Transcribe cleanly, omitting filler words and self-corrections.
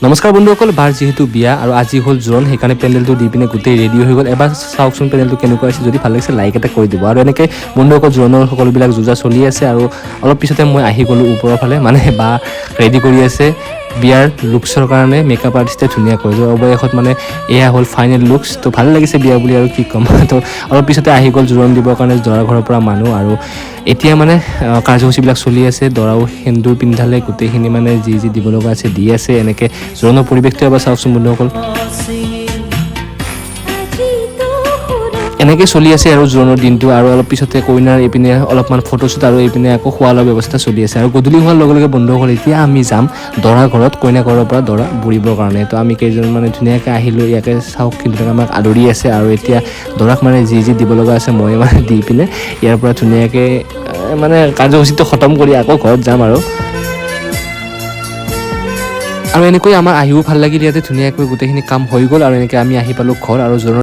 নমস্কাৰ বন্ধুসকল, বাৰ যিহেতু বিয়া আৰু আজি হ'ল জোৰণ, সেইকাৰণে পেণ্ডেলটো দি পিনে গোটেই ৰেডি হৈ গ'ল। এবাৰ চাওকচোন পেণ্ডেলটো কেনেকুৱা হৈছে, যদি ভাল লাগিছে লাইক এটা কৰি দিব। আৰু এনেকৈ বন্ধুসকল জোৰণৰ সকলোবিলাক যোজা চলি আছে আৰু অলপ পিছতে মই আহি গ'লোঁ ওপৰৰ ফালে, মানে বা ৰেডি কৰি আছে বিয়াৰ লুকছৰ কাৰণে। মেকআপ আৰ্টিষ্টে ধুনীয়াকৈ অৱশেষত মানে এয়া হ'ল ফাইনেল লুকছ। তো ভাল লাগিছে বিয়া বুলি আৰু কি ক'ম। তো অলপ পিছতে আহি গ'ল জোৰণ দিবৰ কাৰণে দৰাৰ ঘৰৰ পৰা মানুহ। আৰু এতিয়া মানে কাৰ্যসূচীবিলাক চলি আছে। দৰাও সেন্দুৰ পিন্ধালে, গোটেইখিনি মানে যি দিব লগা আছে দি আছে। এনেকৈ জোৰণৰ পৰিৱেশটো এবাৰ চাওকচোন বন্ধুসকল। এনেকৈ চলি আছে আৰু জোৰোণৰ দিনটো। আৰু অলপ পিছতে কইনাৰ এইপিনে অলপমান ফটোশ্বুট আৰু এইপিনে আকৌ খোৱা লোৱাৰ ব্যৱস্থা চলি আছে। আৰু গধূলি হোৱাৰ লগে লগে বন্ধুসকল এতিয়া আমি যাম দৰা ঘৰত, কইনা ঘৰৰ পৰা দৰা বুৰিবৰ কাৰণে। তো আমি কেইজন মানে ধুনীয়াকৈ আহিলোঁ। ইয়াকে চাওক কিন্তু আমাক আদৰি আছে। আৰু এতিয়া দৰাক মানে যি দিব লগা আছে মই মানে দি পিনে ইয়াৰ পৰা ধুনীয়াকৈ মানে কাৰ্যসূচীটো খতম কৰি আকৌ ঘৰত যাম আৰু এনেকৈ আমাৰ আহিও ভাল লাগিল। ইয়াতে ধুনীয়াকৈ গোটেইখিনি কাম হৈ গ'ল আৰু এনেকৈ আমি আহি পালোঁ ঘৰ। আৰু